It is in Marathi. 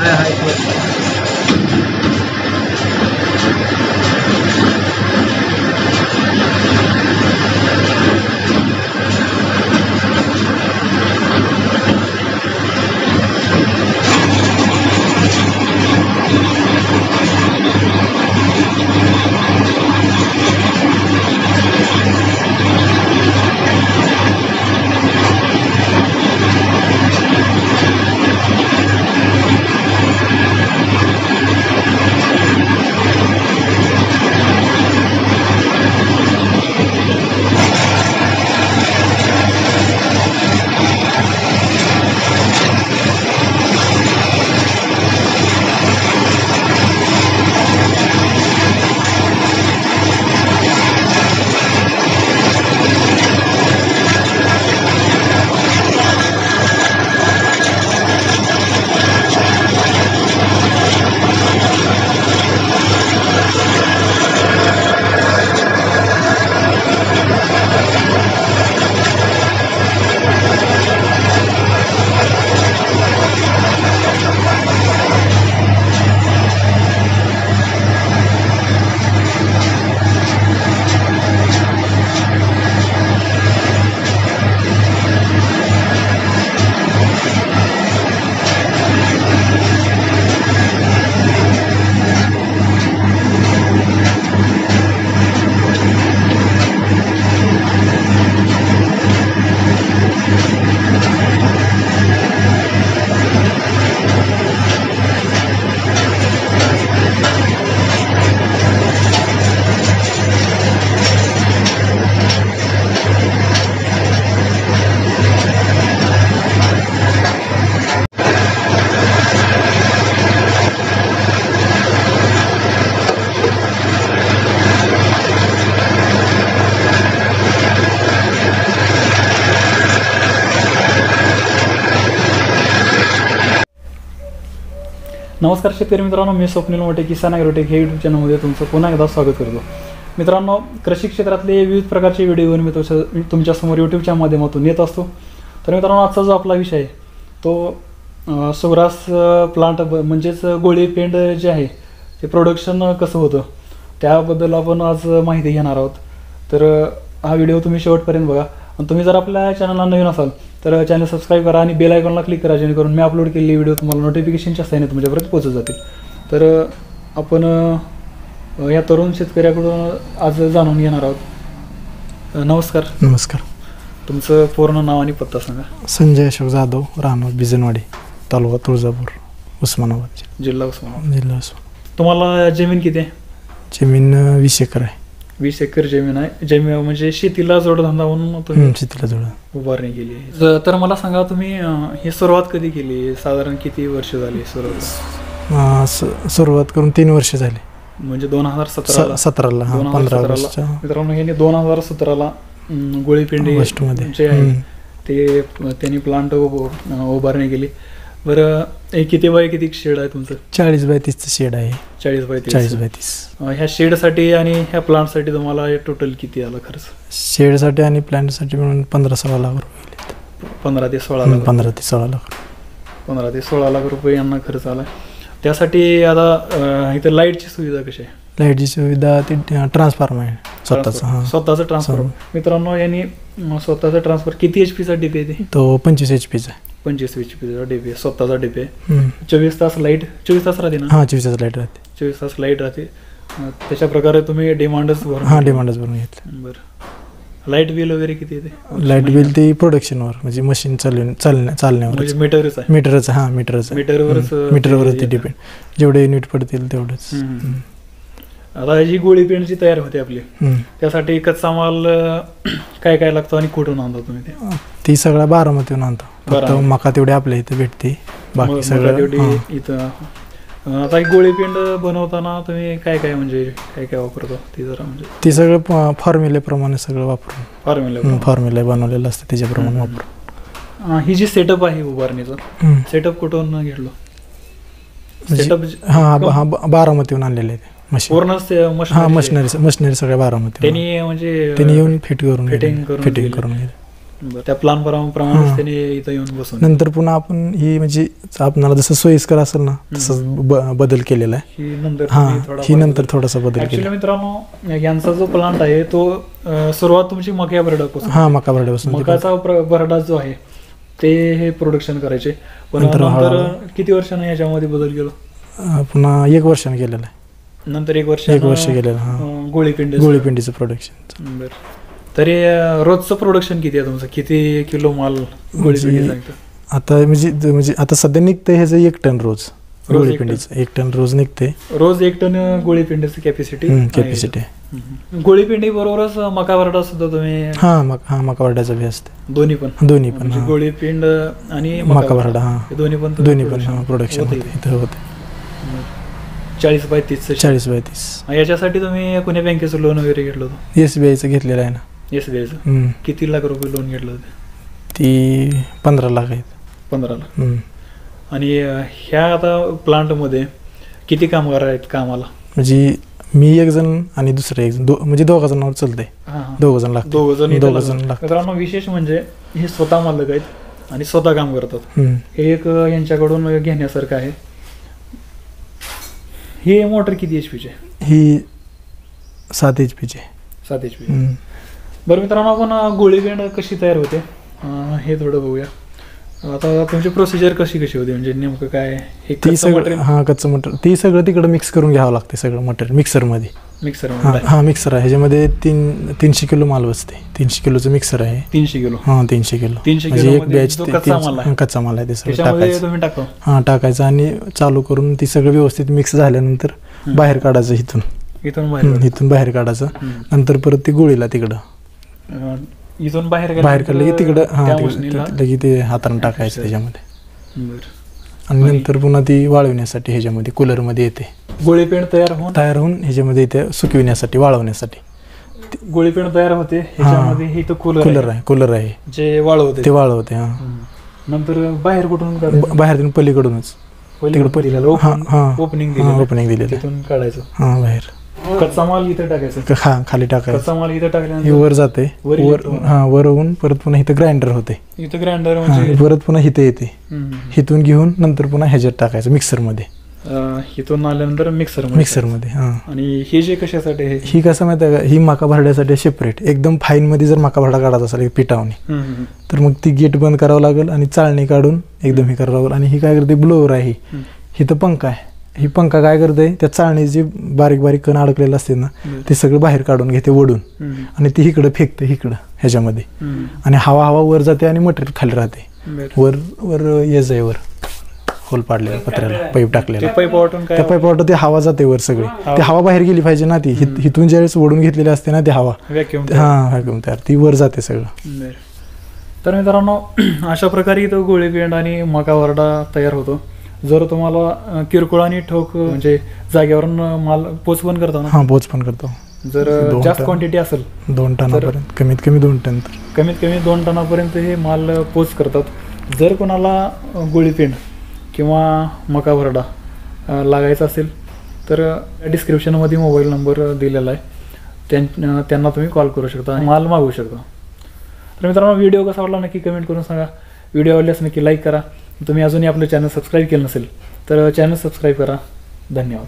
काय आहे नमस्कार शेतकरी मित्रांनो, मी स्वप्नील मोठे किसान ॲग्रोटेक हे यूट्यूब चॅनलमध्ये तुमचं पुन्हा एकदा स्वागत करतो. मित्रांनो, कृषी क्षेत्रातले विविध प्रकारचे व्हिडिओ मी तुमच्यासमोर यूट्यूबच्या माध्यमातून येत असतो. तर मित्रांनो, आजचा जो आपला विषय आहे तो सुग्रास प्लांट म्हणजेच गोळी पेंड जे आहे ते प्रोडक्शन कसं होतं त्याबद्दल आपण आज माहिती घेणार आहोत. तर हा व्हिडिओ तुम्ही शेवटपर्यंत बघा. आणि तुम्ही जर आपल्या चॅनलला नवीन असाल तर चॅनल सबस्क्राईब करा आणि बेल आयकॉनला क्लिक करा, जेणेकरून मी अपलोड केलेली व्हिडिओ तुम्हाला नोटिफिकेशनच्या साहाय्याने तुमच्यापर्यंत पोहोचत जातील. तर आपण या तरुण शेतकऱ्याकडून आज जाणून घेणार आहोत. नमस्कार. नमस्कार. तुमचं पूर्ण नाव आणि पत्ता सांगा. संजय अशोक जाधव, राहणार बिजनवाडी, तालुका तुळजापूर, उस्मानाबाद जिल्हा उस्मानाबाद. जिल्हा उस्मानाबाद. तुम्हाला जमीन किती आहे? जमीन 20 एकर आहे. 20 एकर जमीन आहे. जमीन म्हणजे शेतीला जोडधंदा म्हणून तुम्ही शेतीला जोड उभारणी केली आहे. तर मला सांगा, तुम्ही ही सुरुवात कधी केली? साधारण किती वर्ष झाली सुरुवात? सुरुवात करून 3 वर्ष झाली. म्हणजे 2017ला 15 वर्ष. मित्रांनो, ह्यांनी 2017ला गोळीपेंडी जे आहे ते त्यांनी प्लांट उभारणी केली. बरं, किती बाय किती शेड आहे तुमचं? 40 बाय 30 शेड आहे. 40 बाय 30. ह्या शेडसाठी आणि ह्या प्लांटसाठी तुम्हाला टोटल किती आला खर्च? शेडसाठी आणि प्लांटसाठी मिळून 15-16 लाख रुपये. 15 ते 16 लाख. 15 ते 16 लाख. 15 ते 16 लाख रुपये यांना खर्च आला. त्यासाठी आता इथं लाईटची सुविधा कशी आहे? लाईटची सुविधा ती ट्रान्सफॉर्मर आहे स्वतःचं ट्रान्सफॉर्मर. मित्रांनो, यांनी स्वतःचा ट्रान्सफॉर्मर किती HP चा डीपी आहे? तो 25 HP चा. 25 HP चा डीपी, स्वतःचा डीपी आहे. 24 तास लाईट 24 तास राहते ना? 24 तास लाईट राहते. 24 तास लाईट राहते. त्याच्या प्रकारे तुम्ही डिमांडच डिमांडच भरून घेतलं. बरं, लाईट बिल वगैरे किती येते? लाईट बिल ते प्रोडक्शनवर, म्हणजे मशीन चालण्यावर. म्हणजे मीटरच आहे? मीटरवरच ते डिपेंड. जेवढे युनिट पडतील तेवढंच. आता जी गोळी पेंड जी तयार होते आपली, त्यासाठी कच्चा माल काय काय लागतो आणि कुठून आणता तुम्ही ते? ती सगळं बारामतीहून आणतो. फक्त मका तेवढी आपल्या इथे भेटते, बाकी सगळं इथं. आता गोळी पेंड बनवताना तुम्ही काय काय म्हणजे काय काय वापरतो ते जरा? म्हणजे ती सगळं फॉर्म्युलेप्रमाणे सगळं वापरून फॉर्म्युला बनवलेलं असतं त्याच्याप्रमाणे वापरून. ही जी सेटअप आहे उभारणीचा, सेटअप कुठून घेतलो? सेटअप बारामतीहून आणलेले आहे. पूर्ण मशिनरी सगळ्या बारामती त्यांनी म्हणजे त्यांनी येऊन फिटिंग करून गेले. त्या प्लॅन प्रमाणे त्याने इथं येऊन बसून नंतर पुन्हा आपण ही म्हणजे आपल्याला जसं सोयीस्कर असेल ना तसं बदल केलेला आहे. ही नंतर थोडासा बदल केला. मित्रांनो यांचा जो प्लांट आहे तो सुरुवात तुमची मका भरडापासून मका भरड्यापासून मकाचा भरडा जो आहे ते हे प्रोडक्शन करायचे. पण नंतर किती वर्षाने याच्यामध्ये बदल केला? पुन्हा 1 वर्षाने केलेला आहे. नंतर 1 वर्ष केलेलं गोळीपिंडीचं प्रोडक्शन. तरी रोजचं प्रोडक्शन किती आहे तुमचं? किती किलो माल गोळीपिंडी सांगतं? आता म्हणजे आता सध्या निघतंय ह्याचं 1 टन रोज गोळीपिंडीचं. 1 टन रोज निघते. रोज 1 टन गोळीपिंडीचं कॅपॅसिटी आहे. गोळीपिंडी बरोबरच मका भरडा सुद्धा तुम्ही? मका भरड्याचा बी असते. दोन्ही पण गोळीपिंड आणि मका भरडा दोन्ही पण प्रोडक्शन होते. 40/30. 40/30. याच्यासाठी तुम्ही कोण्या बँकेचं लोन वगैरे घेतलं होतं? SBIचं घेतलेलं आहे ना. SBIचं किती लाख रुपये लोन घेतलं होतं? ती 15 लाख आहेत. 15 लाख. आणि ह्या आता प्लांटमध्ये किती कामगार आहेत कामाला? म्हणजे मी 1 जण आणि दुसरे 1 जण म्हणजे 2 जणांवर चालतंय. 2 जण लागतात. 2 जण लागतात. मित्रांनो विशेष म्हणजे हे स्वतः मालक आहेत आणि स्वतः काम करतात. हे एक यांच्याकडून घेण्यासारखं आहे. ही मोटर किती HP आहे? ही 7 HP आहे. 7 HP. बरं मित्रांनो आपण गोळीपिंड कशी तयार होते हे थोडं बघूया. आता तुमची प्रोसिजर कशी होती म्हणजे नेमकं काय? ती सगळं कच्चं मटेरियल ती सगळं तिकडं मिक्स करून घ्यावं लागते. सगळं मटेरियल मिक्सरमध्ये. मिक्सर आहे. ह्याच्यामध्ये 300 किलो माल बसते. 300 किलोचं मिक्सर आहे. 300 किलो. 300 किलो म्हणजे एक बॅच कच्चा माल आहे. ते सगळं टाकायचं. टाकायचं आणि चालू करून ती सगळं व्यवस्थित मिक्स झाल्यानंतर बाहेर काढायचं. इथून बाहेर काढायचं. नंतर परत ती गोळीला तिकडं इथून बाहेर काढलं की तिकडं लगे ते हाताने टाकायचं त्याच्यामध्ये. आणि नंतर पुन्हा ती वाळवण्यासाठी ह्याच्यामध्ये कूलरमध्ये येते. गोळीपेंड तयार होऊन ह्याच्यामध्ये येते सुकविण्यासाठी वाळवण्यासाठी. गोळीपेंड तयार होते ह्याच्यामध्ये. हे कूलर आहे जे वाळवते. नंतर बाहेर कुठून? बाहेर पलीकडूनच तिकडे ओपनिंग दिली तिथून काढायचं बाहेर. कच्चा माल इथे टाकायचं. खाली टाकायचं. कच्चा माल इथे टाकल्यानंतर वर जाते. वर होऊन परत पुन्हा इथं ग्राइंडर होते. इथं ग्राइंडर म्हणजे परत पुन्हा इथे येते. इथून घेऊन नंतर पुन्हा ह्याच्यात टाकायचं मिक्सरमध्ये. इथून आल्यानंतर मिक्सरमध्ये. आणि हे जे कशासाठी? ही कसं माहिती आहे का? ही मका भरड्यासाठी सेपरेट एकदम फाईन मध्ये जर मका भरडा काढायचा असेल पिठावणी तर मग ती गेट बंद करावं लागेल आणि चाळणी काढून एकदम हे करावं लागेल. आणि ही काय करते? ब्लोअर आहे. ही तर पंखा आहे. ही पंखा काय करते? त्या चाळणी जे बारीक बारीक कण अडकलेलं असते ना ते सगळं बाहेर काढून घेते वडून. आणि ती इकडं फेकते ह्याच्यामध्ये. आणि हवा वर जाते आणि मटेरियल खाली राहते. वर येज आहे. वर होल पाडलेला पत्र्याला पाईप टाकलेला. त्या पाईप वाटून ती हवा जाते वर सगळी. ती हवा बाहेर गेली पाहिजे ना. ती इथून ज्यावेळेस ओढून घेतलेली असते ना ती हवा व्हॅक्यूम तयार ती वर जाते सगळं. तर मित्रांनो अशा प्रकारे इथं गोळीपेंड आणि मका भरडा तयार होतो. जर तुम्हाला किरकोळ आणि ठोक म्हणजे जागेवरून माल पोच पण करतो ना? पोच पण करतो. जर जास्त क्वांटिटी असेल 2 टनापर्यंत कमीत कमी 2 टन कमीत कमी 2 टनापर्यंत हे माल पोच करतात. जर कोणाला गोळीपेंड किंवा मका भरडा लागायचा असेल तर डिस्क्रिप्शनमध्ये मोबाईल नंबर दिलेला आहे. त्यांना तुम्ही कॉल करू शकता आणि माल मागवू शकता. तर मित्रांनो व्हिडिओ कसा वाटला नक्की कमेंट करून सांगा. व्हिडिओ आवडल्यास नक्की लाईक करा. तुम्ही अजूनही आपलं चॅनल सबस्क्राईब केलं नसेल तर चॅनल सबस्क्राईब करा. धन्यवाद.